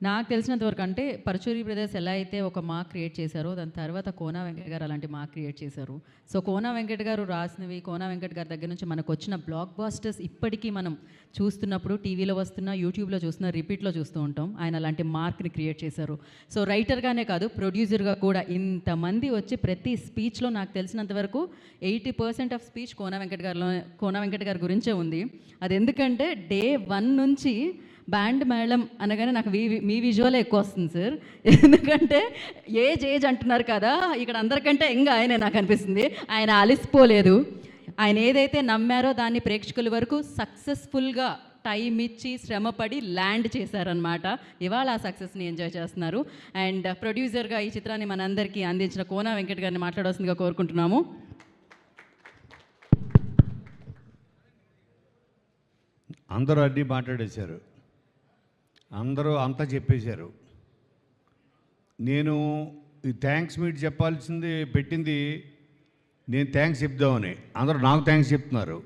నాకు తెలిసినంత వరకు అంటే పరుచూరి బ్రదర్స్ ఎలా అయితే ఒక మార్క్ క్రియేట్ చేశారో దాని తర్వాత కోనా వెంకట్ గారు అలాంటి మార్క్ క్రియేట్ చేశారు. సో కోనా వెంకట్ గారు రాసినవి, కోనా వెంకట్ గారి దగ్గర నుంచి మనకు వచ్చిన బ్లాక్ బాస్టర్స్ ఇప్పటికీ మనం చూస్తున్నప్పుడు టీవీలో వస్తున్నా, యూట్యూబ్లో చూస్తున్నా, రిపీట్లో చూస్తూ ఉంటాం. ఆయన అలాంటి మార్క్ని క్రియేట్ చేశారు. సో రైటర్గానే కాదు, ప్రొడ్యూసర్గా కూడా ఇంతమంది వచ్చి ప్రతి స్పీచ్లో నాకు తెలిసినంత వరకు 80% ఆఫ్ స్పీచ్ కోనా వెంకట్ గారి గురించే ఉంది. అది ఎందుకంటే డే 1 నుంచి బ్యాండ్ మేళం అనగానే నాకు మీ విజువలే ఎక్కువ వస్తుంది సార్. ఎందుకంటే ఏజ్ అంటున్నారు కదా, ఇక్కడ అందరికంటే ఇంకా ఆయనే నాకు అనిపిస్తుంది. ఆయన అలిసిపోలేదు. ఆయన ఏదైతే నమ్మారో దాన్ని ప్రేక్షకుల వరకు సక్సెస్ఫుల్గా టైం ఇచ్చి శ్రమపడి ల్యాండ్ చేశారనమాట. ఇవాళ ఆ సక్సెస్ని ఎంజాయ్ చేస్తున్నారు. అండ్ ప్రొడ్యూసర్గా ఈ చిత్రాన్ని మనందరికీ అందించిన కోనా వెంకట్ గారిని మాట్లాడాల్సిందిగా కోరుకుంటున్నాము. అందరూ అన్నీ మాట్లాడేశారు, అందరూ అంతా చెప్పేశారు. నేను ఈ థ్యాంక్స్ మీట్ చెప్పాల్సింది పెట్టింది నేను థ్యాంక్స్ చెప్దామని. అందరూ నాకు థ్యాంక్స్ చెప్తున్నారు.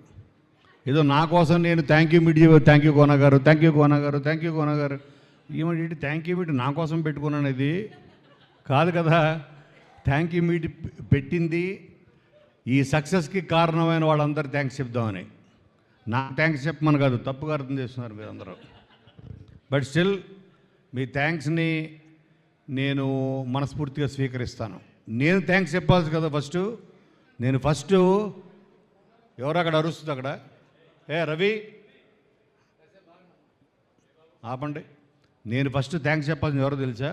ఏదో నా కోసం నేను thank you meet thank you Kona గారు, థ్యాంక్ యూ కోనా గారు, థ్యాంక్ యూ కోనా గారు. ఏమంటే థ్యాంక్ యూ మీట్ నా కోసం పెట్టుకున్నాను, ఇది కాదు కదా. థ్యాంక్ యూ మీట్ పెట్టింది ఈ సక్సెస్కి కారణమైన వాళ్ళందరూ థ్యాంక్స్ చెప్దామని. నాకు థ్యాంక్స్ చెప్పమని కాదు, తప్పుగా అర్థం చేస్తున్నారు మీరు అందరూ. బట్ స్టిల్ మీ థ్యాంక్స్ని నేను మనస్ఫూర్తిగా స్వీకరిస్తాను. నేను థ్యాంక్స్ చెప్పాల్సి కదా ఫస్ట్ ఎవరు అక్కడ అరుస్తుంది అక్కడ, రవి ఆపండి. నేను ఫస్ట్ థ్యాంక్స్ చెప్పాల్సింది ఎవరో తెలుసా?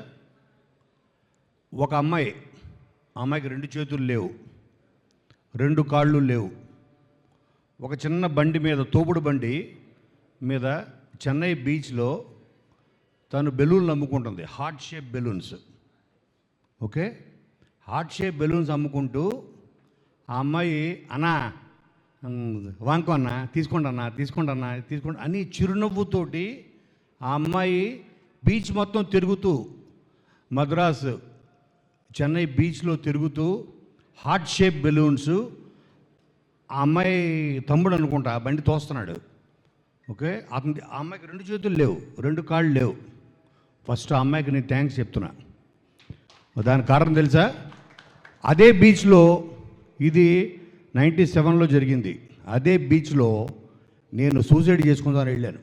ఒక అమ్మాయికి 2 చేతులు లేవు, 2 కాళ్ళు లేవు. ఒక చిన్న బండి మీద, తోపుడు బండి మీద చెన్నై బీచ్లో తను బెలూన్లు అమ్ముకుంటుంది, heart shape balloons. Okay, heart shape balloons అమ్ముకుంటూ ఆ అమ్మాయి అన్నా వాంకో అన్నా తీసుకోండి అని చిరునవ్వుతోటి ఆ అమ్మాయి బీచ్ మొత్తం తిరుగుతూ, మద్రాసు చెన్నై బీచ్లో తిరుగుతూ హార్ట్ షేప్ బెలూన్స్, ఆ అమ్మాయి తమ్ముడు అనుకుంటా ఆ బండి తోస్తున్నాడు. ఓకే, ఆ అమ్మాయికి 2 చేతులు లేవు, 2 కాళ్ళు లేవు. ఫస్ట్ ఆ అమ్మాయికి నేను థ్యాంక్స్ చెప్తున్నా. దానికి కారణం తెలుసా? అదే బీచ్లో, ఇది 97లో జరిగింది. అదే బీచ్లో నేను సూసైడ్ చేసుకుందామని వెళ్ళాను.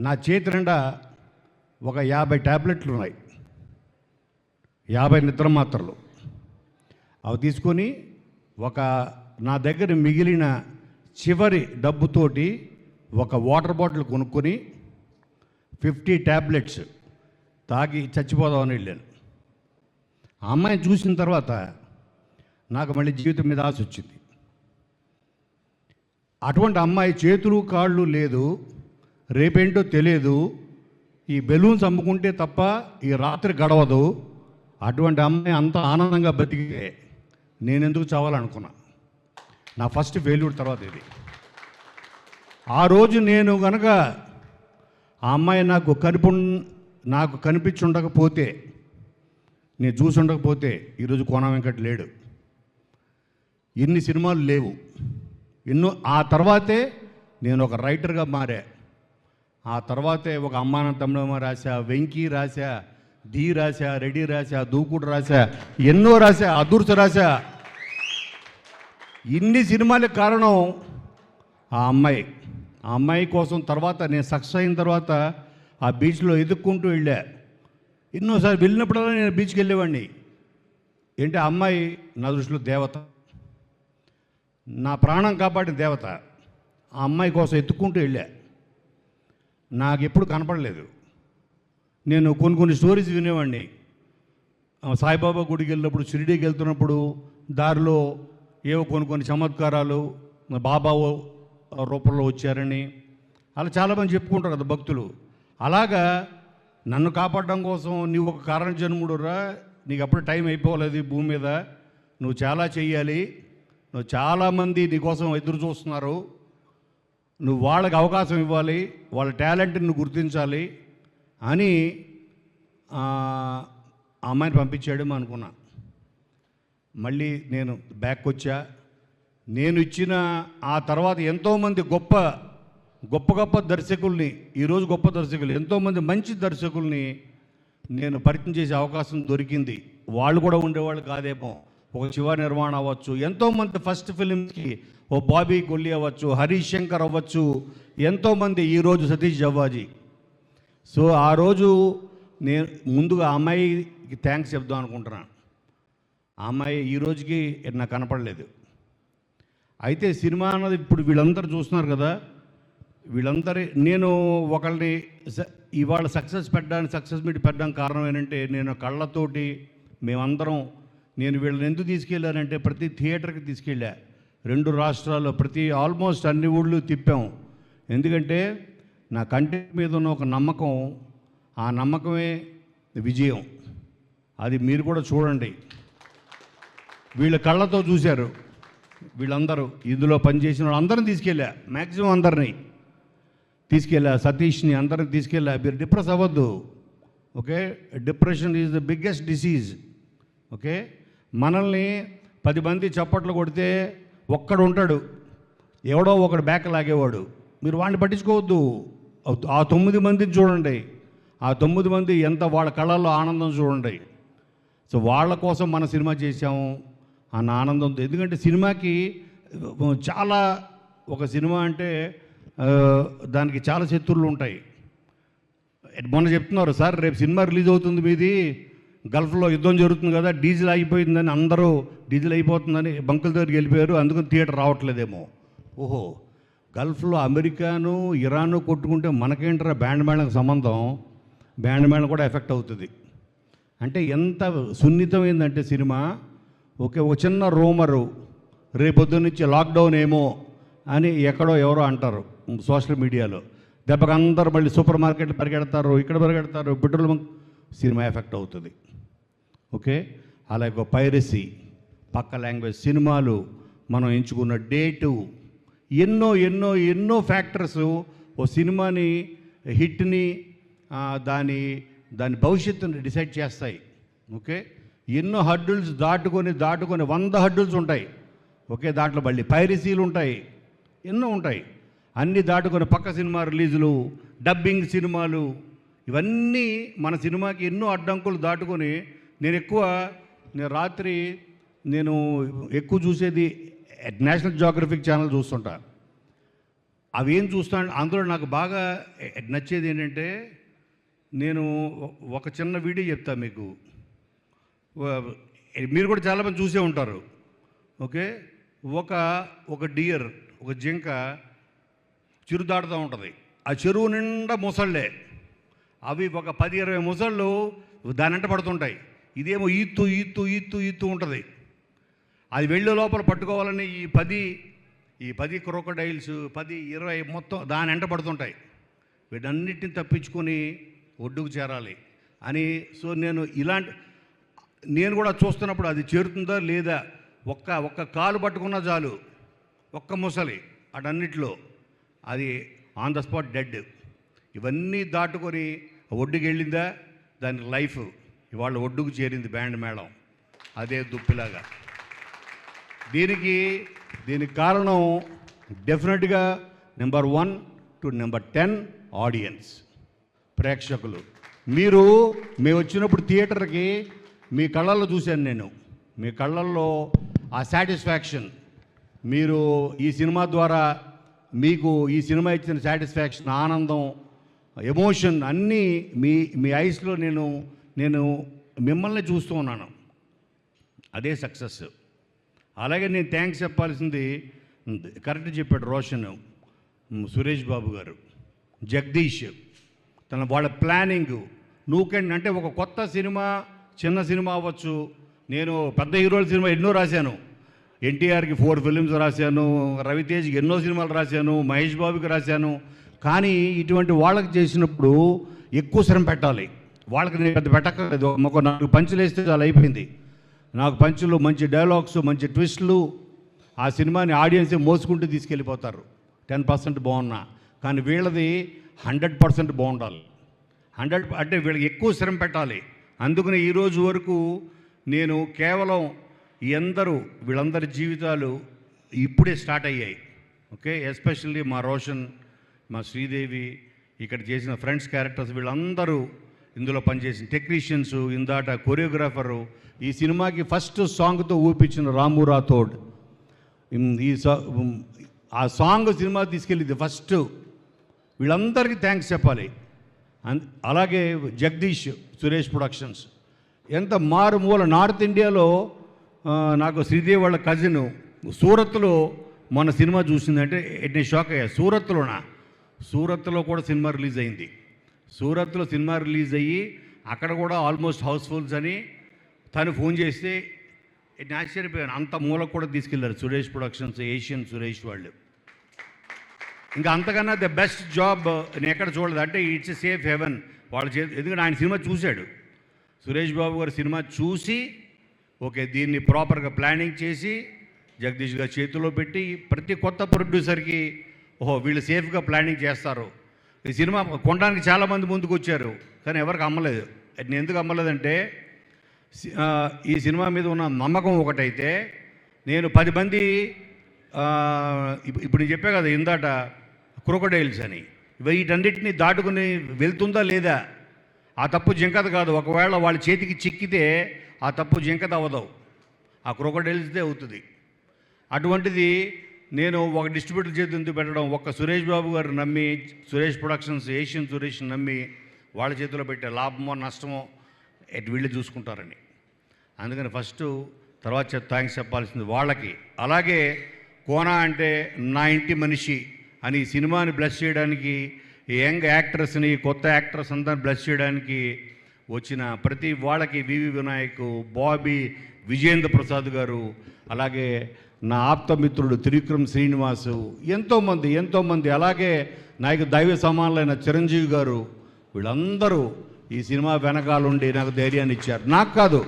నా చేతి నిండా ఒక 50 ట్యాబ్లెట్లు ఉన్నాయి, 50 నిద్ర మాత్రలు. అవి తీసుకొని నా దగ్గర మిగిలిన చివరి డబ్బుతోటి ఒక వాటర్ బాటిల్ కొనుక్కొని 50 ట్యాబ్లెట్స్ తాగి చచ్చిపోదామని వెళ్ళాను. ఆ అమ్మాయిని చూసిన తర్వాత నాకు మళ్ళీ జీవితం మీద ఆశ వచ్చింది. అటువంటి అమ్మాయి చేతులు కాళ్ళు లేదు, రేపేంటో తెలియదు, ఈ బెలూన్స్ అమ్ముకుంటే తప్ప ఈ రాత్రి గడవదు. అటువంటి అమ్మాయి అంత ఆనందంగా బతికితే నేనెందుకు చావాలనుకున్నా. నా ఫస్ట్ ఫెయిల్యూర్ తర్వాత ఇది. ఆ రోజు నేను కనుక ఆ అమ్మాయి నాకు కనిపించి ఉండకపోతే, నేను చూసి ఉండకపోతే ఈరోజు కోనా వెంకట్ లేడు, ఇన్ని సినిమాలు లేవు, ఆ తర్వాతే నేను ఒక రైటర్గా మారా. ఆ తర్వాతే ఒక అమ్మానంతమ్మ రాశా, వెంకీ రాశా, ధీ రాశా, రెడ్డి రాశా, దూకుడు రాశా, ఎన్నో రాశా, అదూర్చ రాశా. ఇన్ని సినిమాలకు కారణం ఆ అమ్మాయి కోసం. తర్వాత నేను సక్సెస్ అయిన తర్వాత ఆ బీచ్లో ఎదుక్కుంటూ వెళ్ళా. ఎన్నోసారి వెళ్ళినప్పుడల్లా నేను బీచ్కి వెళ్ళేవాడిని. ఏంటి, ఆ అమ్మాయి నా దృష్టిలో దేవత, నా ప్రాణం కాపాడిన దేవత. ఆ అమ్మాయి కోసం ఎత్తుక్కుంటూ వెళ్ళా. నాకు ఎప్పుడు కనపడలేదు. నేను కొన్ని స్టోరీస్ వినేవాడిని. సాయిబాబా గుడికి వెళ్ళినప్పుడు, షిరిడీకి వెళ్తున్నప్పుడు దారిలో ఏవో కొన్ని చమత్కారాలు బాబా రూపంలో వచ్చారని అలా చాలామంది చెప్పుకుంటారు కదా భక్తులు. అలాగా నన్ను కాపాడడం కోసం నీవు ఒక కారణ జన్ముడురా, నీకు అప్పుడు టైం అయిపోలేదు భూమి మీద, నువ్వు చాలా చెయ్యాలి, నువ్వు చాలామంది నీకోసం ఎదురు చూస్తున్నారు, నువ్వు వాళ్ళకి అవకాశం ఇవ్వాలి, వాళ్ళ టాలెంట్ని నువ్వు గుర్తించాలి అని ఆ అమ్మాయిని పంపించాడేమో అనుకున్నా. మళ్ళీ నేను బ్యాక్ వచ్చా. నేను ఇచ్చిన ఆ తర్వాత ఎంతోమంది గొప్ప గొప్ప గొప్ప దర్శకుల్ని, ఈరోజు గొప్ప దర్శకులు ఎంతోమంది మంచి దర్శకుల్ని నేను పరిచయం చేసే అవకాశం దొరికింది. వాళ్ళు కూడా ఉండేవాళ్ళు కాదేమో. ఒక శివ నిర్మాణ అవ్వచ్చు, ఎంతోమంది ఫస్ట్ ఫిలిమ్స్కి ఓ బాబీ కొల్లి అవ్వచ్చు, హరీష్ శంకర్ అవ్వచ్చు, ఎంతోమంది, ఈరోజు సతీష్ జవ్వాజీ. సో ఆ రోజు నేను ముందుగా ఆ అమ్మాయికి థ్యాంక్స్ చెప్దాం అనుకుంటున్నాను. ఆ అమ్మాయి ఈ రోజుకి నాకు కనపడలేదు. అయితే సినిమా అన్నది ఇప్పుడు వీళ్ళందరూ చూస్తున్నారు కదా, వీళ్ళందరి నేను ఒకళ్ళని ఇవాళ సక్సెస్ మీట్ పెట్టడానికి కారణం ఏంటంటే, నేను కళ్ళతోటి మేమందరం, నేను వీళ్ళని ఎందుకు తీసుకెళ్ళానంటే ప్రతి థియేటర్కి తీసుకెళ్ళా, 2 రాష్ట్రాల్లో ప్రతి ఆల్మోస్ట్ అన్ని ఊళ్ళు తిప్పాం. ఎందుకంటే నా కంటెంట్ మీద ఉన్న ఒక నమ్మకం, ఆ నమ్మకమే విజయం. అది మీరు కూడా చూడండి. వీళ్ళ కళ్ళతో చూశారు. వీళ్ళందరూ ఇందులో పనిచేసిన వాళ్ళందరినీ తీసుకెళ్ళా, మ్యాక్సిమం అందరినీ తీసుకెళ్ళా, సతీష్ని అందరిని తీసుకెళ్ళా. మీరు డిప్రెస్ అవ్వద్దు, okay? Depression is the biggest disease, okay? మనల్ని 10 మంది చప్పట్లు కొడితే ఒక్కడు ఉంటాడు, ఎవడో ఒకడు బ్యాక్ లాగేవాడు. మీరు వాడిని పట్టించుకోవద్దు. ఆ 9 మందిని చూడండి, ఆ 9 మంది ఎంత వాళ్ళ కళ్ళల్లో ఆనందం చూడండి. సో వాళ్ళ కోసం మన సినిమా చేసాము అన్న ఆనందంతో. ఎందుకంటే సినిమాకి చాలా, ఒక సినిమా అంటే దానికి చాలా శత్రువులు ఉంటాయి. మొన్న చెప్తున్నారు, సార్ రేపు సినిమా రిలీజ్ అవుతుంది మీది, గల్ఫ్లో యుద్ధం జరుగుతుంది కదా, డీజిల్ అయిపోయిందని అందరూ, డీజిల్ అయిపోతుందని బంకుల దగ్గరికి వెళ్ళిపోయారు, అందుకని థియేటర్ రావట్లేదేమో. ఓహో, గల్ఫ్లో అమెరికాను ఇరాను కొట్టుకుంటే మనకేంటారా బ్యాండ్ మేళకు సంబంధం? బ్యాండ్ మేళం కూడా ఎఫెక్ట్ అవుతుంది. అంటే ఎంత సున్నితమైందంటే సినిమా. ఓకే, ఒక చిన్న రూమరు, రేపొద్దు నుంచి లాక్డౌన్ ఏమో అని ఎక్కడో ఎవరో అంటారు సోషల్ మీడియాలో, దెబ్బకి అందరూ మళ్ళీ సూపర్ మార్కెట్లు పరిగెడతారు, ఇక్కడ పరిగెడతారు, పెట్రోల్ బంక్, సినిమా ఎఫెక్ట్ అవుతుంది. ఓకే, అలాగే పైరసీ, పక్క లాంగ్వేజ్ సినిమాలు, మనం ఎంచుకున్న డేటు, ఎన్నో ఎన్నో ఎన్నో ఫ్యాక్టర్స్ ఓ సినిమాని హిట్ని దాని భవిష్యత్తుని డిసైడ్ చేస్తాయి. ఓకే, ఎన్నో హడ్డుల్స్ దాటుకొని 100 హడ్డుల్స్ ఉంటాయి. ఓకే, దాంట్లో మళ్ళీ పైరసీలు ఉంటాయి, ఎన్నో ఉంటాయి. అన్నీ దాటుకొని పక్క సినిమా రిలీజులు, డబ్బింగ్ సినిమాలు, ఇవన్నీ మన సినిమాకి ఎన్నో అడ్డంకులు దాటుకొని నేను రాత్రి ఎక్కువ చూసేది నేషనల్ జియోగ్రఫిక్ ఛానల్ చూస్తుంటా. అవి ఏం చూస్తాను, అందులో నాకు బాగా నచ్చేది ఏంటంటే, నేను ఒక చిన్న వీడియో చెప్తా మీకు, మీరు కూడా చాలామంది చూసే ఉంటారు. ఓకే, ఒక డియర్, ఒక జింక చెరువు దాటుతూ ఉంటుంది. ఆ చెరువు నిండా ముసళ్ళే, అవి ఒక 10-20 ముసళ్ళు దానంట పడుతుంటాయి. ఇదేమో ఈత్తు ఉంటుంది. అది వెళ్ళే లోపల పట్టుకోవాలని ఈ 10 క్రోకోడైల్స్ 10-20 మొత్తం దాని వెంట పడుతుంటాయి. వీటన్నిటిని తప్పించుకొని ఒడ్డుకు చేరాలి అని. సో నేను కూడా చూస్తున్నప్పుడు అది చేరుతుందా లేదా, ఒక్క కాలు పట్టుకున్న చాలు, ఒక్క ముసలి అటన్నిటిలో అది ఆన్ ద స్పాట్ డెడ్. ఇవన్నీ దాటుకొని ఒడ్డుకు వెళ్ళిందా, దాని లైఫ్ ఇవాళ ఒడ్డుకు చేరింది బ్యాండ్ మేళం, అదే దుప్పిలాగా. దీనికి కారణం డెఫినెట్గా నెంబర్ 1 to నెంబర్ 10 ఆడియన్స్, ప్రేక్షకులు. మేము వచ్చినప్పుడు థియేటర్కి మీ కళ్ళల్లో చూశాను నేను, మీ కళ్ళల్లో ఆ సాటిస్ఫాక్షన్, మీరు ఈ సినిమా ద్వారా మీకు ఈ సినిమా ఇచ్చిన సాటిస్ఫాక్షన్, ఆనందం, ఎమోషన్ అన్నీ మీ ఐస్లో నేను మిమ్మల్ని చూస్తూ ఉన్నాను. అదే సక్సెస్. అలాగే నేను థ్యాంక్స్ చెప్పాల్సింది, కరెక్ట్ చెప్పాడు రోషన్, సురేష్ బాబు గారు, జగదీష్, వాళ్ళ ప్లానింగ్. అంటే ఒక కొత్త సినిమా, చిన్న సినిమా అవ్వచ్చు. నేను పెద్ద హీరోల సినిమా ఎన్నో రాశాను, ఎన్టీఆర్కి 4 ఫిలిమ్స్ రాశాను, రవితేజ్కి ఎన్నో సినిమాలు రాశాను, మహేష్ బాబుకి రాశాను. కానీ ఇటువంటి వాళ్ళకి చేసినప్పుడు ఎక్కువ శ్రమ పెట్టాలి. వాళ్ళకి నేను పెద్ద పెట్టక్కర్లేదు, ఒక 4 పంచులు వేస్తే చాలా అయిపోయింది. నాకు పంచులు, మంచి డైలాగ్స్, మంచి ట్విస్టులు, ఆ సినిమాని ఆడియన్సే మోసుకుంటూ తీసుకెళ్ళిపోతారు. 10% బాగున్నా, కానీ వీళ్ళది 100% బాగుండాలి. 100 అంటే వీళ్ళకి ఎక్కువ శ్రమ పెట్టాలి. అందుకని ఈరోజు వరకు నేను కేవలం వీళ్ళందరి జీవితాలు ఇప్పుడే స్టార్ట్ అయ్యాయి. ఓకే, ఎస్పెషల్లీ మా రోషన్, మా శ్రీదేవి, ఇక్కడ చేసిన ఫ్రెండ్స్ క్యారెక్టర్స్ వీళ్ళందరూ ఇందులో పనిచేసిన టెక్నీషియన్స్, ఇందాట కొరియోగ్రాఫరు, ఈ సినిమాకి ఫస్ట్ సాంగ్తో ఊపించిన రాము రాథోడ్. ఆ సాంగ్ సినిమా తీసుకెళ్ళింది ఫస్ట్. వీళ్ళందరికీ థ్యాంక్స్ చెప్పాలి. అలాగే జగదీష్, సురేష్ ప్రొడక్షన్స్. ఎంత మారుమూల నార్త్ ఇండియాలో నాకు శ్రీదేవి వాళ్ళ కజిన్ సూరత్లో మొన్న సినిమా చూసిందంటే నేను షాక్ అయ్యా. సూరత్లో కూడా సినిమా రిలీజ్ అయింది. సూరత్లో సినిమా రిలీజ్ అయ్యి అక్కడ కూడా ఆల్మోస్ట్ హౌస్ఫుల్స్ అని తను ఫోన్ చేస్తే నేను ఆశ్చర్యపోయాను. అంత మూలకు కూడా తీసుకెళ్లారు సురేష్ ప్రొడక్షన్స్, ఏషియన్ సురేష్ వాళ్ళు. ఇంకా అంతకన్నా ద బెస్ట్ జాబ్ నేను ఎక్కడ చూడలేదు. అంటే ఇట్స్ ఎ సేఫ్ హెవెన్ వాళ్ళ ఎందుకంటే ఆయన సినిమా చూశాడు. సురేష్ బాబు గారు సినిమా చూసి ఓకే దీన్ని ప్రాపర్గా ప్లానింగ్ చేసి జగదీష్ గారి చేతిలో పెట్టి ప్రతి కొత్త ప్రొడ్యూసర్కి ఓహో వీళ్ళు సేఫ్గా ప్లానింగ్ చేస్తారు. ఈ సినిమా కొనడానికి చాలామంది ముందుకు వచ్చారు కానీ ఎవరికి అమ్మలేదు. నేను ఎందుకు అమ్మలేదంటే ఈ సినిమా మీద ఉన్న నమ్మకం ఒకటైతే నేను 10 మంది ఇప్పుడు నేను చెప్పా కదా ఇందాట క్రొకడైల్స్ అని, వీటన్నిటిని దాటుకుని వెళ్తుందా లేదా, ఆ తప్పు జింకది కాదు. ఒకవేళ వాళ్ళ చేతికి చిక్కితే ఆ తప్పు జింకది అవ్వదు, ఆ క్రొకడైల్స్దే అవుతుంది. అటువంటిది నేను ఒక డిస్ట్రిబ్యూటర్ చేతి ఎందుకు పెట్టడం, ఒక్క సురేష్ బాబు గారు నమ్మి, సురేష్ ప్రొడక్షన్స్, ఏషియన్ సురేష్ నమ్మి వాళ్ళ చేతిలో పెట్టే లాభమో నష్టమో వీళ్ళు చూసుకుంటారని. అందుకని ఫస్ట్ తర్వాత థ్యాంక్స్ చెప్పాల్సింది వాళ్ళకి. అలాగే కోనా అంటే నా ఇంటి మనిషి అని ఈ సినిమాని బ్లెస్ చేయడానికి, యంగ్ యాక్టర్స్ని, కొత్త యాక్టర్స్ అందరిని బ్లెస్ చేయడానికి వచ్చిన ప్రతి వాళ్ళకి వివి వినాయక్, బాబీ, విజేంద్ర ప్రసాద్ గారు, అలాగే నా ఆప్తమిత్రుడు త్రివిక్రమ్ శ్రీనివాసు, ఎంతోమంది, అలాగే నాకు దైవ సమానులైన చిరంజీవి గారు, వీళ్ళందరూ ఈ సినిమా వెనకాలండి నాకు ధైర్యాన్ని ఇచ్చారు. నాకు కాదు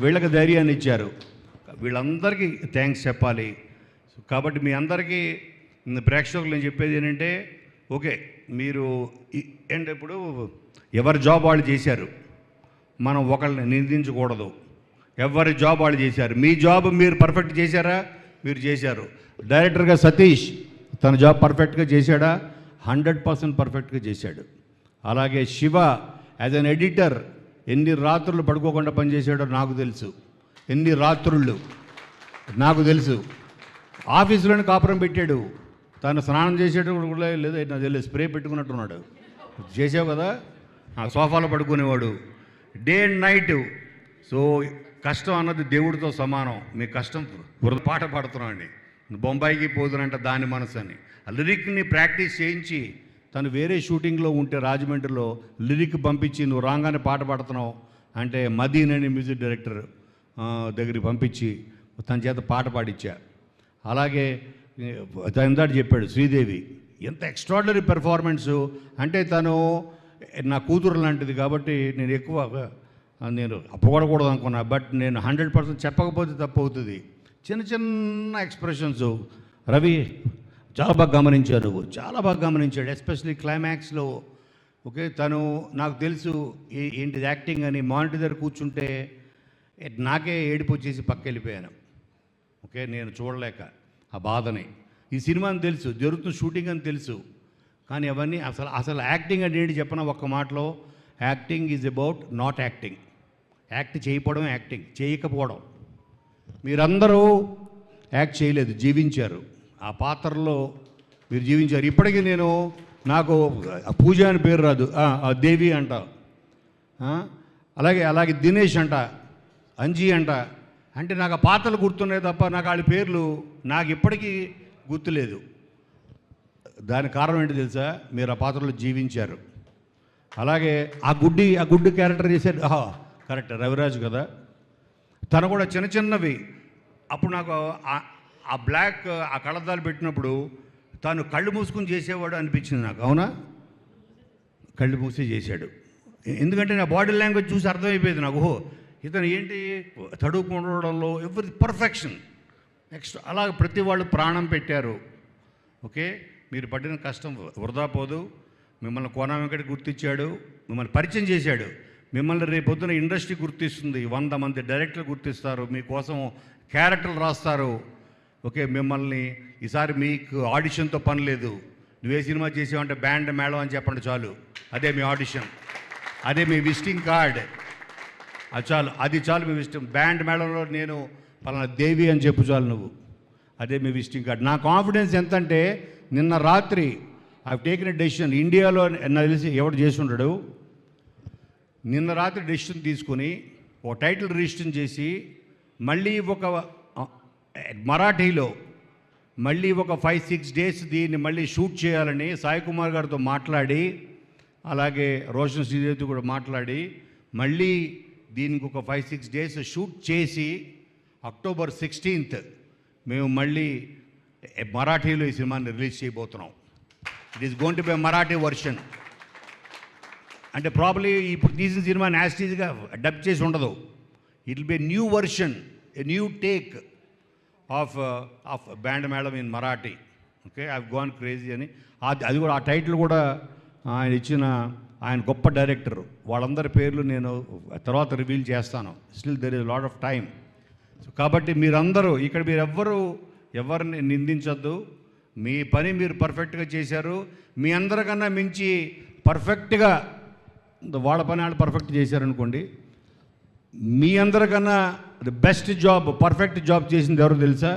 వీళ్ళకి ధైర్యాన్ని ఇచ్చారు. వీళ్ళందరికీ థ్యాంక్స్ చెప్పాలి. కాబట్టి మీ అందరికీ ప్రేక్షకులు నేను చెప్పేది ఏంటంటే ఓకే మీరు అంటే ఇప్పుడు ఎవరి జాబ్ వాళ్ళు చేశారు, మనం ఒకళ్ళని నిందించకూడదు. ఎవరి జాబ్ వాళ్ళు చేశారు. మీ జాబ్ మీరు పర్ఫెక్ట్ చేశారా? మీరు చేశారు. డైరెక్టర్గా సతీష్ తన జాబ్ పర్ఫెక్ట్గా చేశాడా? 100% పర్ఫెక్ట్గా చేశాడు. అలాగే శివ యాజ్ అన్ ఎడిటర్ ఎన్ని రాత్రులు పడుకోకుండా పనిచేశాడో నాకు తెలుసు. ఎన్ని రాత్రుళ్ళు నాకు తెలుసు. ఆఫీసులోనే కాపురం పెట్టాడు. తను స్నానం చేసేటప్పుడు కూడా లేదు, నాకు తెలియదు, స్ప్రే పెట్టుకున్నట్టున్నాడు. చేసావు కదా, ఆ సోఫాలో పడుకునేవాడు డే అండ్ నైట్. సో కష్టం అన్నది దేవుడితో సమానం. మీ కష్టం వృధ పాట పాడుతున్నాండి. బొంబాయికి పోదునంట దాని మనసు అని ఆ లిరిక్ని ప్రాక్టీస్ చేయించి తను వేరే షూటింగ్లో ఉంటే రాజమండ్రిలో లిరిక్ పంపించి నువ్వు రాగానే పాట పాడుతున్నావు అంటే మదీన్ అనే మ్యూజిక్ డైరెక్టర్ దగ్గరికి పంపించి తన చేత పాట పాడించా. అలాగే ఇందాక చెప్పాడు శ్రీదేవి ఎంత ఎక్స్ట్రాడినరీ పెర్ఫార్మెన్సు. అంటే తను నా కూతురు లాంటిది కాబట్టి నేను ఎక్కువ నేను పొగడకూడదు అనుకున్నా. బట్ నేను 100% చెప్పకపోతే తప్పు అవుతుంది. చిన్న ఎక్స్ప్రెషన్స్ రవి చాలా బాగా గమనించారు, చాలా బాగా గమనించాడు. ఎస్పెషలీ క్లైమాక్స్లో ఓకే తను నాకు తెలుసు ఏంటిది యాక్టింగ్ అని మానిటర్ దగ్గర కూర్చుంటే నాకే ఏడుపు వచ్చేసి పక్క వెళ్ళిపోయాను. ఓకే నేను చూడలేక ఆ బాధని. ఈ సినిమా అని తెలుసు, జరుగుతున్న షూటింగ్ అని తెలుసు, కానీ అవన్నీ అసలు యాక్టింగ్ అంటే ఏంటి చెప్పిన ఒక్క మాటలో, acting is about not acting. Act చేయకపోవడం యాక్టింగ్, చేయకపోవడం. మీరందరూ యాక్ట్ చేయలేదు, జీవించారు. ఆ పాత్రలో మీరు జీవించారు. ఇప్పటికీ నాకు పూజ అని పేరు రాదు, దేవి అంట, అలాగే దినేష్ అంట, అంజీ అంట. అంటే నాకు ఆ పాత్రలు గుర్తున్నాయి తప్ప నాకు వాళ్ళ పేర్లు నాకు ఇప్పటికీ గుర్తులేదు. దానికి కారణం ఏంటి తెలుసా? మీరు ఆ పాత్రలో జీవించారు. అలాగే ఆ గుడ్డి క్యారెక్టర్ చేశారు. కరెక్ట్, రవిరాజు కదా. తను కూడా చిన్నవి. అప్పుడు నాకు ఆ బ్లాక్ ఆ కళ్ళద్దాలు పెట్టినప్పుడు తాను కళ్ళు మూసుకుని చేసేవాడు అనిపించింది నాకు. అవునా, కళ్ళు మూసి చేశాడు. ఎందుకంటే నా బాడీ లాంగ్వేజ్ చూసి అర్థమైపోయింది నాకు. ఓహో ఇతను ఏంటి తడుపుకోవడంలో ఎవరి పర్ఫెక్షన్. నెక్స్ట్ అలాగే ప్రతి వాళ్ళు ప్రాణం పెట్టారు. ఓకే మీరు పడిన కష్టం వృధా పోదు. మిమ్మల్ని కోనా వెంకట గుర్తించాడు, మిమ్మల్ని పరిచయం చేశాడు. మిమ్మల్ని రేపొద్దున ఇండస్ట్రీ గుర్తిస్తుంది, 100 మంది డైరెక్టర్లు గుర్తిస్తారు, మీకోసం క్యారెక్టర్లు రాస్తారు. ఓకే మిమ్మల్ని ఈసారి మీకు ఆడిషన్తో పని లేదు, నువ్వే సినిమా చేసావంటే బ్యాండ్ మేళం అని చెప్పండి చాలు. అదే మీ ఆడిషన్, అదే మీ విజిటింగ్ కార్డ్. అది చాలు, అది చాలు మీ విజిటింగ్. బ్యాండ్ మేళంలో నేను పలానా దేవి అని చెప్పు చాలు నువ్వు. అదే మీ విజిటింగ్ కార్డ్. నా కాన్ఫిడెన్స్ ఎంతంటే నిన్న రాత్రి ఐ టేకెన్ ఎ డెసిషన్. ఇండియాలో నాకు తెలిసి ఎవడు చేసి ఉండడు. నిన్న రాత్రి డెసిషన్ తీసుకొని ఒక టైటిల్ రిజిస్టర్ చేసి మళ్ళీ ఒక మరాఠీలో మళ్ళీ ఒక 5-6 డేస్ దీన్ని మళ్ళీ షూట్ చేయాలని సాయి కుమార్ గారితో మాట్లాడి, అలాగే రోషన్ శ్రీదేవితో కూడా మాట్లాడి మళ్ళీ దీనికి ఒక 5-6 డేస్ షూట్ చేసి అక్టోబర్ 16th మేము మళ్ళీ మరాఠీలో ఈ సినిమాని రిలీజ్ చేయబోతున్నాం. It is going to be Marathi version. అంటే ప్రాబ్లీ ఇప్పుడు తీసిన సినిమాని యాస్టీజ్గా డబ్ చేసి ఉండదు. It will be new version, a new take of band Melam in Marathi. Okay, I gone crazy అని అది కూడా ఆ టైటిల్ కూడా ఆయన ఇచ్చిన ఆయన గొప్ప డైరెక్టర్ వాళ్ళందరి పేర్లు నేను తర్వాత రివీల్ చేస్తాను. Still there is lot of time. So కాబట్టి మీరందరూ ఇక్కడ మీరు ఎవరిని నిందించొద్దు. మీ పని మీరు పర్ఫెక్ట్గా చేశారు. మీ అందరికన్నా మించి పర్ఫెక్ట్గా వాళ్ళ పని వాళ్ళు పర్ఫెక్ట్ చేశారనుకోండి. మీ అందరికన్నా the best job, perfect job చేసింది ఎవరు తెలుసా?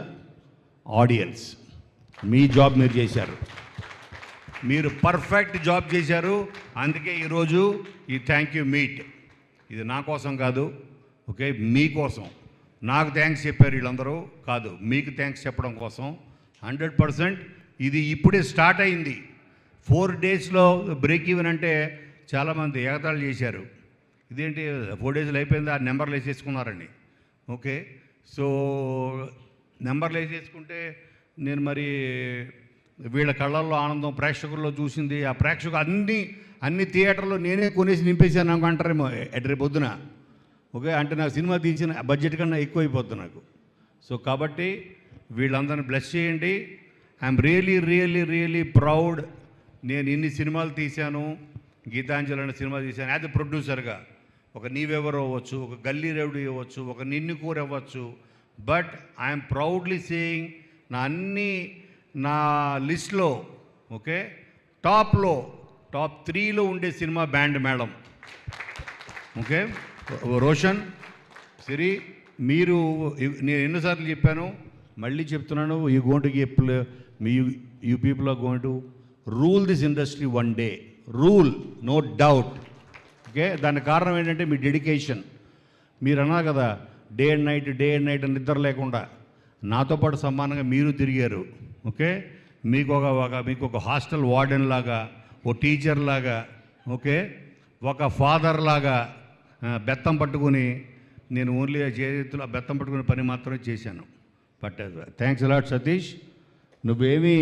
ఆడియన్స్. మీ జాబ్ మీరు చేశారు, మీరు పర్ఫెక్ట్ జాబ్ చేశారు. అందుకే ఈరోజు ఈ థ్యాంక్ యూ మీట్ ఇది నా కోసం కాదు, ఓకే, మీకోసం. నాకు థ్యాంక్స్ చెప్పారు వీళ్ళందరూ కాదు, మీకు థ్యాంక్స్ చెప్పడం కోసం. 100% ఇది ఇప్పుడే స్టార్ట్ అయింది. 4 డేస్లో బ్రేక్ ఈవెన్ అంటే చాలామంది ఎగతాళి చేశారు. ఇదేంటి 4 డేస్లో అయిపోయింది, ఆ నెంబర్లు వేసేసుకున్నారండి. ఓకే, సో నెంబర్లు వేసేసుకుంటే నేను మరి వీళ్ళ కళ్ళల్లో ఆనందం ప్రేక్షకుల్లో చూసింది. ఆ ప్రేక్షకులు అన్ని థియేటర్లో నేనే కొనేసి నింపేశాను నాకు అంటారేమో రేపు పొద్దున. ఓకే, అంటే నాకు సినిమా తీసిన బడ్జెట్ కన్నా ఎక్కువ అయిపోద్ది నాకు. సో కాబట్టి వీళ్ళందరిని బ్లెస్ చేయండి. I'm really proud. నేను ఇన్ని సినిమాలు తీశాను, గీతాంజలి అనే సినిమా తీశాను యాజ్ ఎ ప్రొడ్యూసర్గా. ఒక నీవెవరు అవ్వచ్చు, ఒక గల్లీ రౌడీ అవ్వచ్చు, ఒక నిన్ను కూర అవ్వచ్చు. బట్ ఐఎమ్ ప్రౌడ్లీ సేయింగ్ నా లిస్ట్లో ఓకే టాప్ 3లో ఉండే సినిమా బ్యాండ్ మేళం. ఓకే, రోషన్, సిరి, మీరు నేను ఎన్నోసార్లు చెప్పాను, మళ్ళీ చెప్తున్నాను. You people are going to rule this industry one day. Rule, no doubt. Okay, దానికి కారణం ఏంటంటే మీ డెడికేషన్. మీరు అన్నారు కదా డే అండ్ నైట్ నిద్ర లేకుండా నాతో పాటు సమానంగా మీరు తిరిగారు. ఓకే, మీకు ఒక హాస్టల్ వార్డెన్ లాగా, ఓ టీచర్ లాగా, ఓకే, ఒక ఫాదర్ లాగా బెత్తం పట్టుకుని నేను ఓన్లీ చేతిలో బెత్తం పట్టుకునే పని మాత్రమే చేశాను. But thanks a lot Satish. నువ్వేమీ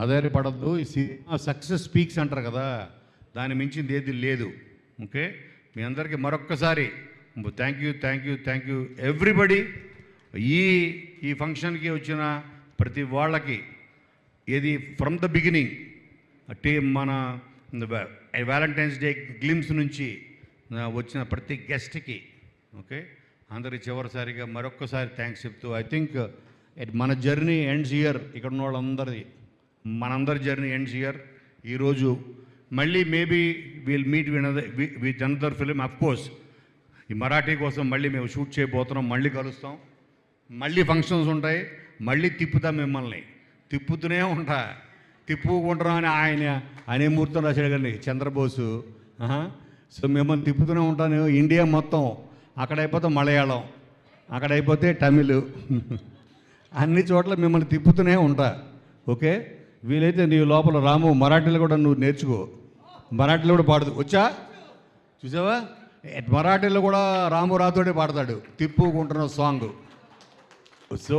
అధైర్యపడద్దు. ఈ సినిమా సక్సెస్ స్పీక్స్ అంటారు కదా, దాని మించింది ఏది లేదు. ఓకే, మీ అందరికీ మరొక్కసారి థ్యాంక్ యూ ఎవ్రీబడి. ఈ ఫంక్షన్కి వచ్చిన ప్రతి వాళ్ళకి ఏది ఫ్రమ్ ద బిగినింగ్ మన వ్యాలంటైన్స్ డే గ్లిమ్స్ నుంచి వచ్చిన ప్రతి గెస్ట్కి ఓకే అందరికి చివరిసారిగా మరొక్కసారి థ్యాంక్స్ చెప్తూ ఐ థింక్ మన జర్నీ ఎండ్స్ ఇయర్. ఇక్కడ ఉన్న వాళ్ళందరిది మనందరి జర్నీ ఎండ్స్ ఇయర్. ఈరోజు మళ్ళీ maybe will meet with another film. Of course ఈ మరాఠీ కోసం మళ్ళీ మేము షూట్ చేయబోతున్నాం, మళ్ళీ కలుస్తాం, మళ్ళీ ఫంక్షన్స్ ఉంటాయి, మళ్ళీ తిప్పుతాం మిమ్మల్ని. తిప్పుకుంటాం అని ఆయన అనే ముహూర్తం రాశాడు కానీ చంద్రబోసు. సో మిమ్మల్ని తిప్పుతూనే ఉంటాను. ఇండియా మొత్తం, అక్కడైపోతే మలయాళం, అక్కడైపోతే తమిళ్, అన్ని చోట్ల మిమ్మల్ని తిప్పుతూనే ఉంటా. ఓకే, వీలైతే నీ లోపల రాము మరాఠీలో కూడా నువ్వు నేర్చుకో. మరాఠీలో కూడా పాడుతూ వచ్చా చూసావా, మరాఠీలో కూడా రాము రాతోడే పాడతాడు తిప్పుకుంటున్న సాంగ్. సో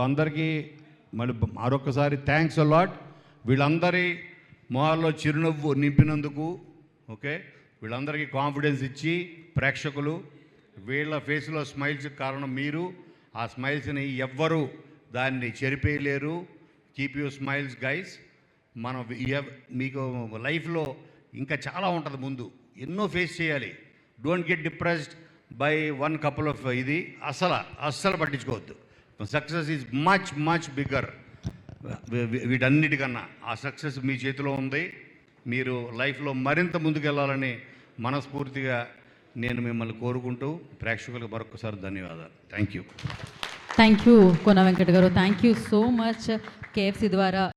అందరికీ మళ్ళీ మరొకసారి థ్యాంక్స్ అలాట్. వీళ్ళందరి మొహాల్లో చిరునవ్వు నింపినందుకు ఓకే, వీళ్ళందరికీ కాన్ఫిడెన్స్ ఇచ్చి ప్రేక్షకులు వీళ్ళ ఫేస్లో స్మైల్స్ కారణం మీరు. ఆ స్మైల్స్ని ఎవ్వరూ దాన్ని చెరిపేయలేరు. Keep you smiles guys. మనం మీకు లైఫ్లో ఇంకా చాలా ఉంటుంది ముందు, ఎన్నో ఫేస్ చేయాలి. Don't get depressed by one couple of ఇది అస్సలు పట్టించుకోవద్దు. Success is much bigger. వీటన్నిటికన్నా ఆ సక్సెస్ మీ చేతిలో ఉంది. మీరు లైఫ్లో మరింత ముందుకెళ్ళాలని మనస్ఫూర్తిగా నేను మిమ్మల్ని కోరుకుంటూ ప్రేక్షకులకు మరొకసారి ధన్యవాదాలు. థ్యాంక్ యూ కోన వెంకట్ గారు. Thank you so much. KFC ద్వారా